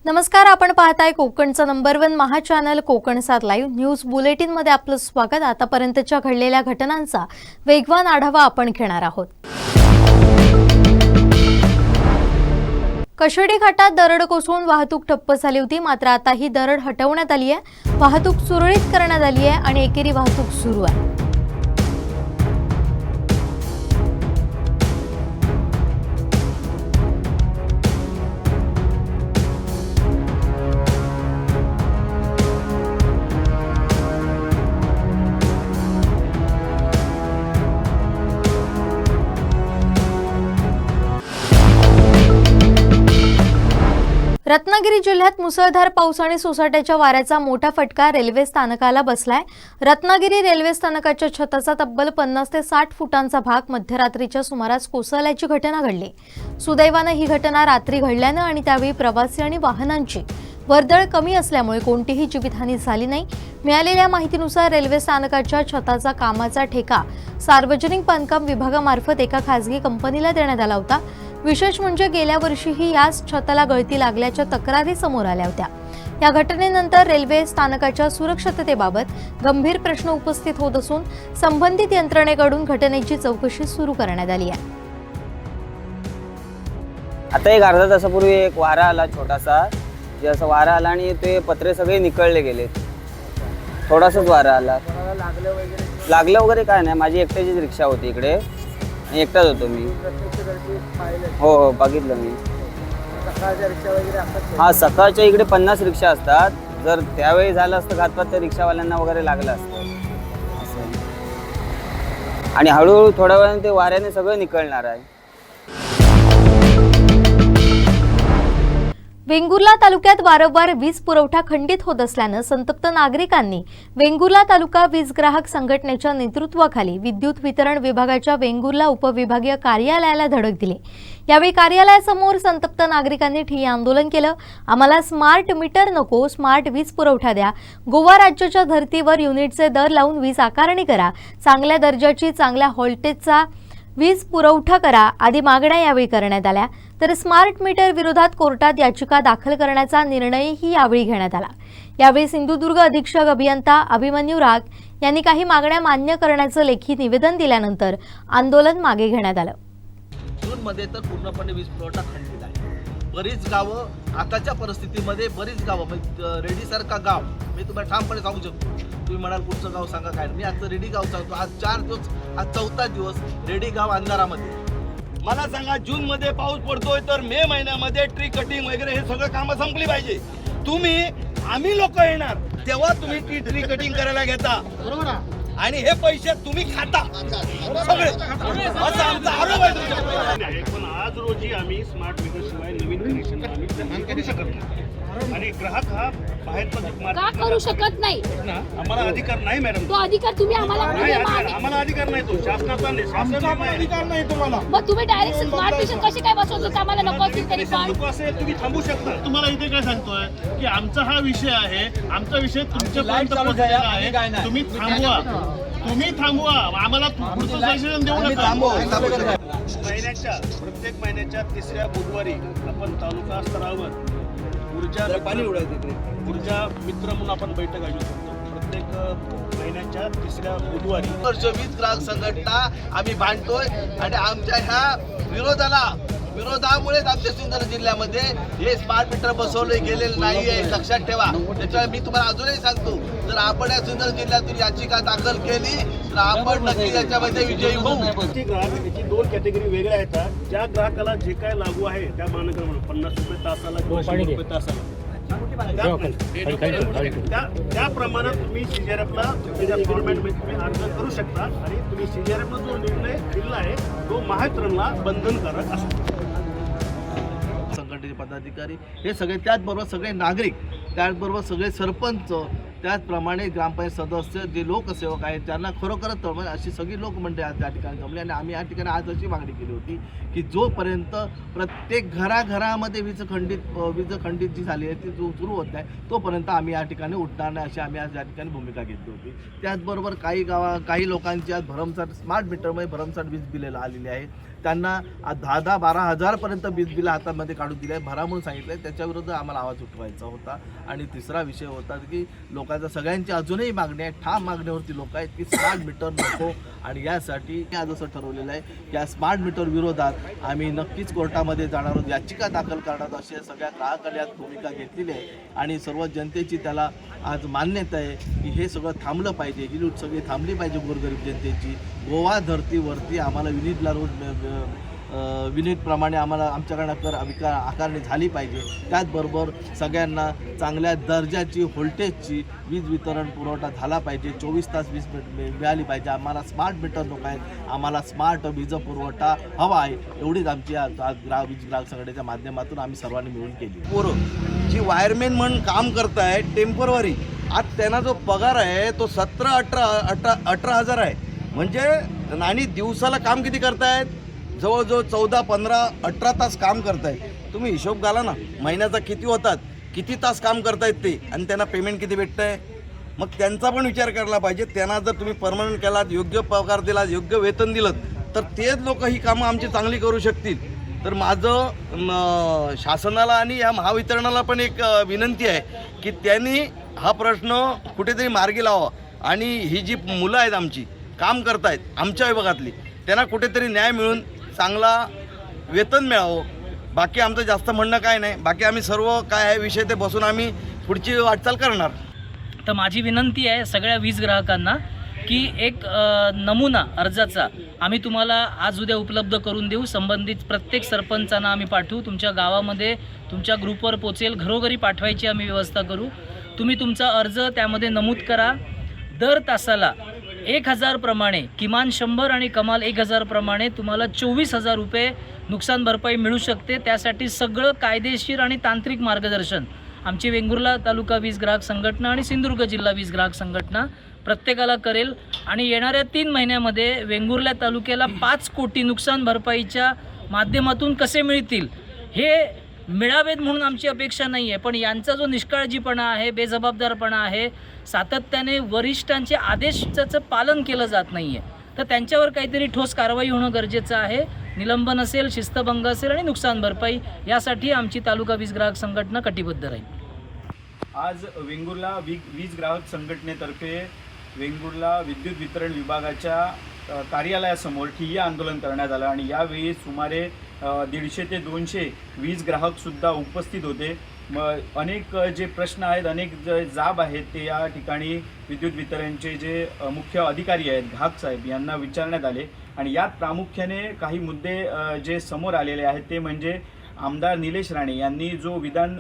नमस्कार, आपण पाहताय कोकणचं नंबर 1 महा channel Konkan 7 live news bulletin मध्ये आपलं स्वागत। आतापर्यंतच्या घडलेल्या घटनांचा वेगवान आढावा आपण घेणार आहोत। कशेडी घाटात दरड कोसळून वाहतूक ठप्प झाली होती, मात्र आता ही दरड हटवण्यात आली आहे। वाहतूक सुरळीत करण्यात आली आहे आणि एकेरी वाहतूक सुरू आहे। रत्नागिरी जिल्ह्यात मुसळधार पाऊस आणि सोसाट्याच्या वाऱ्याचा मोठा फटका रेल्वे स्थानकाला बसलाय। रत्नागिरी रेल्वे स्थानकाच्या छताचा तब्बल 50 ते 60 फुटांचा भाग मध्यरात्रीच्या सुमारास कोसळल्याची घटना घडली। सुदैवाने ही घटना रात्री घडल्याने आणि त्यावेळी प्रवासी आणि वाहनांची वर्दळ कमी असल्यामुळे कोणतीही जीवितहानी झाली नाही। मिळालेल्या माहितीनुसार रेल्वे स्थानकाच्या छताचा कामाचा ठेका सार्वजनिक बांधकाम विभागामार्फत एका खासगी कंपनीला देण्यात आला होता। विशेष म्हणजे गेल्या वर्षीही याच छताला गळती लागल्याच्या तक्रारी समोर आल्या होत्या। या घटनेनंतर रेल्वे स्थानकाच्या सुरक्षिततेबाबत गंभीर प्रश्न उपस्थित होत असून संबंधित यंत्रणेकडून घटनेची चौकशी सुरू करण्यात आली आहे। आता एक अर्धा तासापूर्वी एक वारा आला छोटासा, जे असं वारा आला आणि ते पत्रे सगळे निकळले गेले। थोडासाच वारा आला, लागलं वगैरे काय नाही। माझी एकट्याचीच रिक्षा होती इकडे आणि एकटाच होतो मी। हो बघितलं मी। हा, सकाळच्या इकडे 50 रिक्षा असतात। जर त्यावेळी झालं असतं घातपात तर रिक्षावाल्यांना वगैरे लागलं असतं आणि हळूहळू थोड्या वेळाने ते वाऱ्याने सगळं निकळणार आहे। वेंगुर्ला तालुक्यात वारंवार वीज पुरवठा खंडित होत असल्याने संतप्त नागरिकांनी वेंगुर्ला तालुका वीज ग्राहक संघटनेच्या नेतृत्वाखाली विद्युत वितरण विभागाच्या वेंगुर्ला उपविभागीय कार्यालयाला धडक दिली। यावेळी कार्यालयासमोर संतप्त नागरिकांनी ठिय्या आंदोलन केलं। आम्हाला स्मार्ट मीटर नको, स्मार्ट वीज पुरवठा द्या, गोवा राज्याच्या धर्तीवर युनिटचे दर लावून वीज आकारणी करा, चांगल्या दर्जाची चांगल्या व्होल्टेजचा वीज पुरवठा करा आदी मागण्या यावेळी करण्यात आल्या। तर स्मार्ट मीटर विरोधात कोर्टात याचिका दाखल करण्याचा निर्णयही यावेळी घेण्यात आला। यावेळी सिंधुदुर्ग अधीक्षक अभियंता अभिमन्यू राग यांनी काही मागण्या मान्य करण्याचं लेखी निवेदन दिल्यानंतर आंदोलन मागे घेण्यात आलं। जूनमध्ये तर पूर्णपणे वीज पुरवठा खंडित आहे। बरीच गावं आताच्या परिस्थितीमध्ये बरीच गावं रेडीसारखा गाव मी तुम्हाला ठामपणे सांगू शकतो। तुम्ही म्हणाल कुठचं गाव सांगा, काय मी आज रेडी गाव सांगतो। आज 4 दिवस, आज 4था दिवस रेडी गाव अंधारामध्ये। मला सांगा, जूनमध्ये पाऊस पडतोय तर मे महिन्यामध्ये ट्री कटिंग वगैरे हे सगळं कामं संपली पाहिजे। आम्ही लोक येणार तेव्हा तुम्ही ट्री कटिंग करायला घेता, बरोबर, आणि हे पैसे तुम्ही खाता सगळे, असा आमचा आरोप आहे। पण आज रोजी आम्ही स्मार्ट मीटर शिवाय नवीन कनेक्शन आम्ही करू शकत नाही आणि ग्राहक हा बाहेर का करू शकत नाही? आम्हाला अधिकार नाही मॅडम। तो अधिकार तुम्ही आम्हाला आम्हाला अधिकार नाही, तो शासनाचा अधिकार नाही तुम्हाला। मग तुम्ही डायरेक्ट स्मार्ट मीटर कसे काय बसवतो? आम्हाला नको असेल तरी पण नको असेल तुम्ही थांबू शकता। तुम्हाला इथे काय सांगतोय की आमचा हा विषय आहे, आमचा विषय तुमच्यापर्यंत पोहोचलेला आहे, तुम्ही थांबवा, आम्हाला पुढचं सेशन देऊ नका। प्रत्येक महिन्याच्या 3ऱ्या बुधवारी आपण तालुका स्तरावर ऊर्जा मित्र म्हणून आपण बैठक आयोजित करतो। प्रत्येक महिन्याच्या 3ऱ्या बुधवारी वीज ग्राहक संघटना आम्ही बांधतोय आणि आमच्या ह्या विरोधामुळेच आमच्या सिंधुदुर्ग जिल्ह्यामध्ये हे स्मार्ट मीटर बसवले गेलेले नाही आहे, लक्षात ठेवा। त्याच्यामुळे मी तुम्हाला अजूनही सांगतो, जर आपण या सिंधुदुर्ग जिल्ह्यातून याचिका दाखल केली तर आपण नक्की याच्यामध्ये विजयी होऊ। ग्राहकाची 2 कॅटेगरी वेगळ्या आहेत। ज्या ग्राहकाला जे काय लागू आहे त्या मानकाप्रमाणे 50 रुपये तासाला किंवा 100 रुपये तासाला त्या प्रमाणात तुम्ही CJRF ला तुम्ही अर्ज करू शकता आणि तुम्ही CJRF ला जो निर्णय दिला आहे तो महावितरणला बंधनकारक असतो। संघटनेचे पदाधिकारी हे सगळे, त्याचबरोबर सगळे नागरिक, त्याचबरोबर सगळे सरपंच, त्याचप्रमाणे ग्रामपंचायत सदस्य, जे लोकसेवक आहेत त्यांना खरोखरच तळमळ अशी सगळी लोकमंडळी आज त्या ठिकाणी जमली आणि आम्ही या ठिकाणी आज अशी मागणी केली होती की जोपर्यंत प्रत्येक घराघरामध्ये वीज खंडित जी झाली आहे ती सुरू होत आहे तोपर्यंत आम्ही या ठिकाणी उठणार नाही, अशी आम्ही आज या ठिकाणी भूमिका घेतली होती। त्याचबरोबर काही लोकांची आज भरमसाठ स्मार्ट मीटरमध्ये भरमसाठ वीज बिले आलेली आहे। त्यांना 10-12 हजारपर्यंत वीज बिल हातामध्ये काढून दिले आहे, भरा म्हणून सांगितलं आहे. त्याच्याविरुद्ध आम्हाला आवाज उठवायचा होता. आणि तिसरा विषय होता की लोकांचा सगळ्यांची अजूनही मागणी आहे, ठाम मागण्यावरती लोक आहेत की स्मार्ट मीटर नको. आणि यासाठी आज असं ठरवलेलं आहे की या स्मार्ट मीटर विरोधात आम्ही नक्कीच कोर्टामध्ये जाणार आहोत, याचिका दाखल करणार आहोत. अशा सगळ्या ग्राहकांनी यात भूमिका घेतलेली आहे आणि सर्व जनतेची त्याला आज मान्यता आहे की हे सगळं थांबलं पाहिजे, ही लूट सगळी थांबली पाहिजे गोरगरीब जनतेची. गोवा धर्तीवरती आम्हाला युनिटला रोज युनिटप्रमाणे आम्हाला आमच्याकडनं कर आकारणी झाली पाहिजे. त्याचबरोबर सगळ्यांना चांगल्या दर्जाची व्होल्टेजची वीज वितरण पुरवठा झाला पाहिजे, 24 तास वीज मिळाली पाहिजे. आम्हाला स्मार्ट मीटर नको आहे, आम्हाला स्मार्ट वीज पुरवठा हवा आहे. एवढीच आमची आज वीज ग्राहक संघटनेच्या माध्यमातून आम्ही सर्वांनी मिळून केली. पोरं जी वायरमॅन म्हणून काम करताय टेम्पररी, आज त्यांना जो पगार आहे तो 17-18 हजार आहे. म्हणजे आणि दिवसाला काम किती करतायत? जवळजवळ 14-15-18 तास काम करतायत. तुम्ही हिशोब घाला ना, महिन्याचा किती होतात, किती तास काम करतायत ते, आणि त्यांना पेमेंट किती भेटतं आहे. मग त्यांचा पण विचार करायला पाहिजे. त्यांना जर तुम्ही परमनंट केलात, योग्य पगार दिलात, योग्य वेतन दिलं, तर तेच लोक ही कामं आमची चांगली करू शकतील. तर माझं शासनाला आणि या महावितरणाला पण एक विनंती आहे की त्यांनी हा प्रश्न कुठेतरी मार्गी लावा. आणि ही जी मुलं आहेत आमची काम करतायत आमच्या विभागातली, त्यांना कुठेतरी न्याय मिळून चांगला वेतन मिळावं. बाकी आमचं जास्त म्हणणं काय नाही. बाकी आम्ही सर्व काय आहे विषय ते बसून आम्ही पुढची वाटचाल करणार. तर माझी विनंती आहे सगळ्या वीज ग्राहकांना की एक नमुना अर्जाचा आम्ही तुम्हाला आज उद्या उपलब्ध करून देऊ. संबंधित प्रत्येक सरपंचांना आम्ही पाठवू, तुमच्या गावामध्ये तुमच्या ग्रुपवर पोचेल, घरोघरी पाठवायची आम्ही व्यवस्था करू. तुम्ही तुमचा अर्ज त्यामध्ये नमूद करा. दर तासाला 1000 प्रमाणे, किमान 100 आणि कमाल 1000 प्रमाणे तुम्हाला 24,000 रुपये नुकसान भरपाई मिळू शकते. त्यासाठी सगळं कायदेशीर आणि तांत्रिक मार्गदर्शन आमची वेंगुर्ला तालुका वीज ग्राहक संघटना आणि सिंधुदुर्ग जिल्हा वीज ग्राहक संघटना प्रत्येकाला करेल. आणि येणाऱ्या 3 महिन्यामध्ये वेंगुर्ला तालुक्याला 5 कोटी नुकसान भरपाईच्या माध्यमातून कसे मिळतील हे मिळावेत म्हणून आमची अपेक्षा नाही आहे. पण यांचा जो निष्काळजीपणा आहे, बेजबाबदारपणा आहे, सातत्याने वरिष्ठांचे आदेशाचं पालन केलं जात नाही आहे, तर त्यांच्यावर काहीतरी ठोस कारवाई होणं गरजेचं आहे. निलंबन असेल, शिस्तभंग असेल आणि नुकसान भरपाई यासाठी आमची तालुका वीज ग्राहक संघटना कटिबद्ध राहील. आज वेंगुर्ला वीज ग्राहक संघटनेतर्फे वेंगुर्ला विद्युत वितरण विभागाच्या कार्यालयासमोर ठिय्या आंदोलन करण्यात आलं. आणि यावेळी सुमारे 150 ते 200 वीज ग्राहकसुद्धा उपस्थित होते. अनेक जे प्रश्न आहेत, अनेक जे जाब आहेत ते या ठिकाणी विद्युत वितरणचे जे मुख्य अधिकारी आहेत घाक साहेब यांना विचारण्यात आले. आणि यात प्रामुख्याने काही मुद्दे जे समोर आलेले आहेत ते म्हणजे आमदार निलेश राणे यांनी जो विधान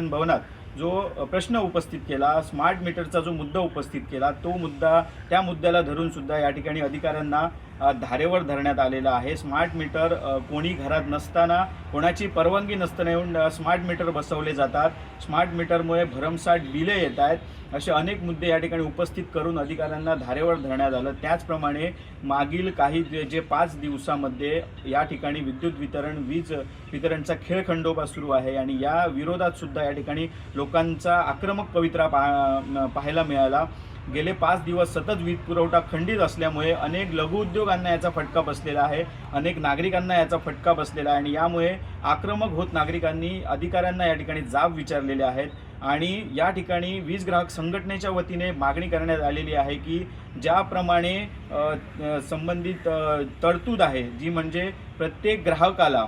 भवनात जो प्रश्न उपस्थित केला, स्मार्ट मीटरचा जो मुद्दा उपस्थित केला, त्या मुद्द्याला धरून सुद्धा या ठिकाणी अधिकाऱ्यांना धारेवर धरण्यात आलेला आहे. स्मार्ट मीटर कोणी घरात नसताना, कोणाची परवानगी नसताना येऊन स्मार्ट मीटर बसवले जातात. स्मार्ट मीटरमुळे भरमसाठ बिले येत आहेत. असे अनेक मुद्दे या ठिकाणी उपस्थित करून अधिकाऱ्यांना धारेवर धरण्यात आलं. त्याचप्रमाणे मागील काही जे 5 दिवसामध्ये या ठिकाणी वीज वितरणचा खेळखंडोबा सुरू आहे. आणि या विरोधात सुद्धा या ठिकाणी लोकांचा आक्रमक पवित्रा पाहायला मिळाला. गेले 5 दिवस सतत वीज पुरवठा खंडित असल्यामुळे अनेक लघुउद्योगांना याचा फटका बसलेला आहे, अनेक नागरिकांना याचा फटका बसलेला आहे. आणि यामुळे आक्रमक होत नागरिकांनी अधिकाऱ्यांना या ठिकाणी जाब विचारलेले आहेत. आणि या ठिकाणी वीज ग्राहक संघटनेच्या वतीने मागणी करण्यात आलेली आहे की ज्याप्रमाणे संबंधित तरतूद आहे, जी म्हणजे प्रत्येक ग्राहकाला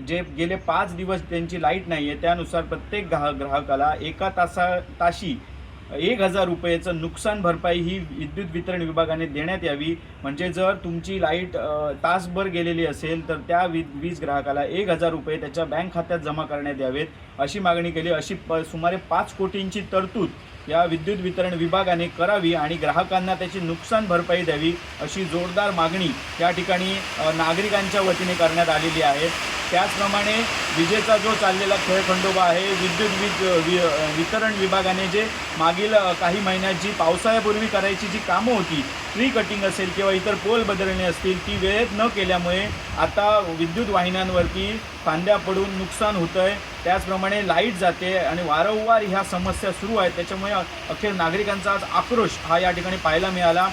जे गेले 5 दिवस त्यांची लाईट नाही आहे, त्यानुसार प्रत्येक ग्राहकाला एका ताशी 1000 रुपयेचं नुकसान भरपाई ही विद्युत वितरण विभागाने देण्यात यावी. म्हणजे जर तुमची लाईट तासभर गेलेली असेल तर त्या वीज ग्राहकाला 1000 रुपये त्याच्या बँक खात्यात जमा करण्यात यावेत अशी मागणी केली. अशी सुमारे 5 कोटींची तरतूद या विद्युत वितरण विभागाने करावी आणि ग्राहकांना त्याची नुकसान भरपाई द्यावी अशी जोरदार मागणी या ठिकाणी नागरिकांच्या वतीने करण्यात आलेली आहे. त्याचप्रमाणे विजेचा जो चाललेला खेळखंडोबा आहे, वितरण विभागाने जे मागील काही महिन्यात जी पावसाळ्यापूर्वी करायची जी कामं होती, ट्री कटिंग असेल किंवा इतर पोल बदलणे असतील, ती वेळेत न केल्यामुळे आता विद्युत वाहिन्यांवरती फांद्या पडून नुकसान होतं आहे. त्याचप्रमाणे लाईट जाते आणि वारंवार ह्या समस्या सुरू आहेत. त्याच्यामुळे अखेर नागरिकांचा आज आक्रोश हा या ठिकाणी पाहायला मिळाला.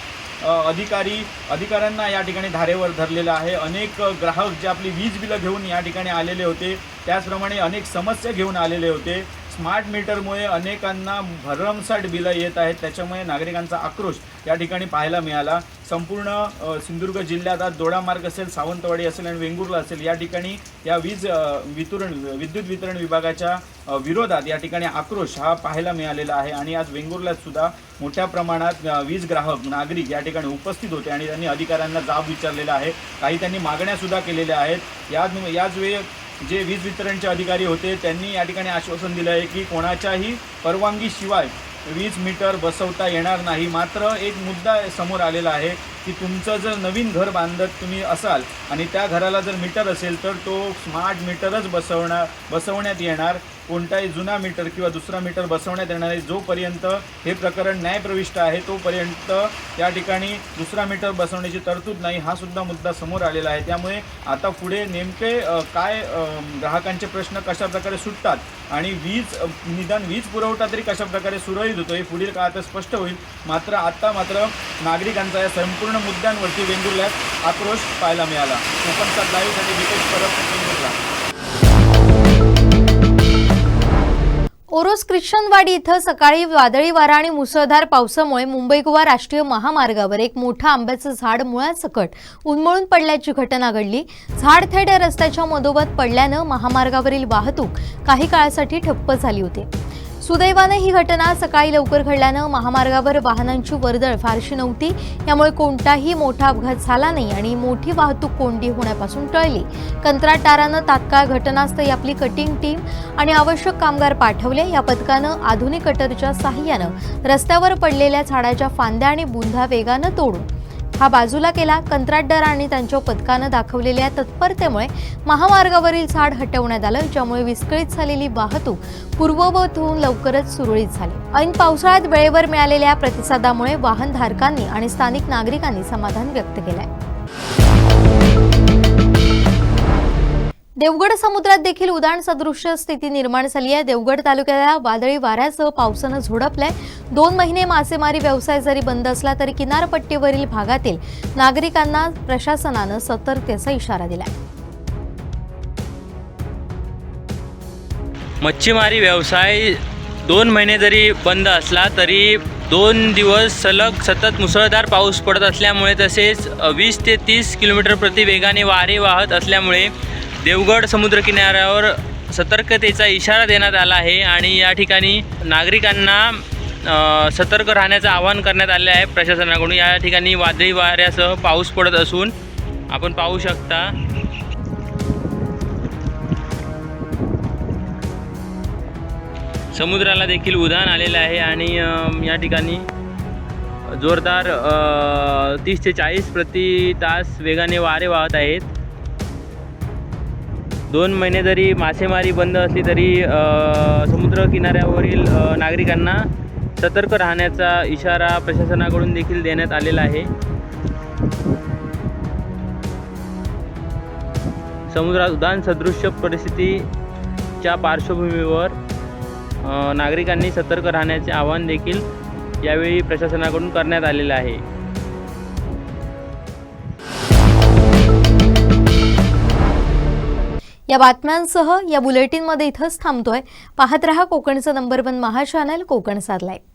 अधिकाऱ्यांना या ठिकाणी धारेवर धरलेलं आहे. अनेक ग्राहक जे आपली वीज बिलं घेऊन या ठिकाणी आलेले होते, त्याचप्रमाणे अनेक समस्या घेऊन आलेले होते. स्मार्ट मीटरमुळे अनेकांना भरमसाठ बिलं येत आहेत, त्याच्यामुळे नागरिकांचा आक्रोश या ठिकाणी पाहायला मिळाला. संपूर्ण सिंधुदुर्ग जिल्ह्यात आज दोडामार्ग असेल, सावंतवाडी असेल आणि वेंगुर्ला असेल, या ठिकाणी या विद्युत वितरण विभागाच्या विरोधात या ठिकाणी आक्रोश हा पाहायला मिळालेला आहे. आणि आज वेंगुर्ल्यात सुद्धा मोठ्या प्रमाणात वीज ग्राहक नागरिक या ठिकाणी उपस्थित होते आणि त्यांनी अधिकाऱ्यांना जाब विचारलेला आहे. काही त्यांनी मागण्यासुद्धा केलेल्या आहेत. याच वेळी जे वीज वितरणचे अधिकारी होते त्यांनी या ठिकाणी आश्वासन दिलं आहे की कोणाच्याही परवानगीशिवाय वीज मीटर बसवता येणार नाही. मात्र एक मुद्दा समोर आलेला आहे की तुमचं जर नवीन घर बांधत तुम्ही असाल आणि त्या घराला जर मीटर असेल तर तो स्मार्ट मीटरच बसवण्यात येणार. कोणताही जुना मीटर किंवा दुसरा मीटर बसवण्यात येणार नाही. जोपर्यंत हे प्रकरण न्यायप्रविष्ट आहे तोपर्यंत या ठिकाणी दुसरा मीटर बसवण्याची तरतूद नाही, हा सुद्धा मुद्दा समोर आलेला आहे. त्यामुळे आता पुढे नेमके काय ग्राहकांचे प्रश्न कशाप्रकारे सुटतात आणि निदान वीज पुरवठा तरी कशाप्रकारे सुरळीत होतो हे पुढील काळात स्पष्ट होईल. मात्र नागरिकांचा या संपूर्ण मुद्द्यांवरती वेंगुर्ल्यात आक्रोश पाहायला मिळाला. कोकणचा लाईव्हसाठी विशेष परत वेंगुर्ला. ओरोस ख्रिश्चनवाडी इथं सकाळी वादळी वारा आणि मुसळधार पावसामुळे मुंबई गोवा राष्ट्रीय महामार्गावर एक मोठं आंब्याचं झाड मुळासकट उन्मळून पडल्याची घटना घडली. झाड थेट रस्त्याच्या मधोमध पडल्यानं महामार्गावरील वाहतूक काही काळासाठी ठप्प झाली होती. सुदैवाने ही घटना सकाळी लवकर घडल्यानं महामार्गावर वाहनांची वर्दळ फारशी नव्हती. यामुळे कोणताही मोठा अपघात झाला नाही आणि मोठी वाहतूक कोंडी होण्यापासून टळली. कंत्राटदारानं तात्काळ घटनास्थळी आपली कटिंग टीम आणि आवश्यक कामगार पाठवले. या पथकानं आधुनिक कटरच्या साहाय्यानं रस्त्यावर पडलेल्या झाडाच्या फांद्या आणि बुंधा वेगानं तोडून हा बाजूला केला. कंत्राटदार आणि त्यांच्या पथकानं दाखवलेल्या तत्परतेमुळे महामार्गावरील झाड हटवण्यात आलं, ज्यामुळे विस्कळीत झालेली वाहतूक पूर्ववत होऊन लवकरच सुरळीत झाली. ऐन पावसाळ्यात वेळेवर मिळालेल्या प्रतिसादामुळे वाहनधारकांनी आणि स्थानिक नागरिकांनी समाधान व्यक्त केलंय. देवगड समुद्रात देखील उधाण सदृश्य स्थिती निर्माण झाली आहे. देवगड तालुक्याला वादळी वाऱ्यासह पावसानं झोडपलंय. 2 महिने मासेमारी व्यवसाय जरी बंद असला तरी किनारपट्टीवरील भागातील नागरिकांना प्रशासनानं सतर्कतेचा इशारा दिलाय. मच्छीमारी व्यवसाय 2 महिने जरी बंद असला तरी 2 दिवस सलग सतत मुसळधार पाऊस पडत असल्यामुळे तसेच 20 ते 30 किलोमीटर प्रति वेगाने वारे वाहत असल्यामुळे देवगड समुद्रकिनाऱ्यावर सतर्कतेचा इशारा देण्यात आला आहे आणि या ठिकाणी नागरिकांना सतर्क राहण्याचं आवाहन करण्यात आले आहे प्रशासनाकडून. या ठिकाणी वादळी वाऱ्यासह पाऊस पडत असून आपण पाहू शकता समुद्राला देखील उधाण आलेलं आहे आणि या ठिकाणी जोरदार 30 ते 40 प्रति तास वेगाने वारे वाहत आहेत. 2 महिने जरी मासेमारी बंद असली तरी समुद्र किनाऱ्यावरील नागरिकांना सतर्क राहण्याचा इशारा प्रशासनाकडून देखील देण्यात आलेला आहे. समुद्रात उधाण सदृश्य परिस्थितीच्या पार्श्वभूमीवर नागरिकांनी सतर्क राहण्याचे आवाहन देखील यावेळी प्रशासनाकडून करण्यात आलेलं आहे. या बातम्यांसह या बुलेटिनमध्ये इथंच थांबतोय. पाहत रहा कोकणचं नंबर 1 महा चॅनल कोकण सात लाईव्ह.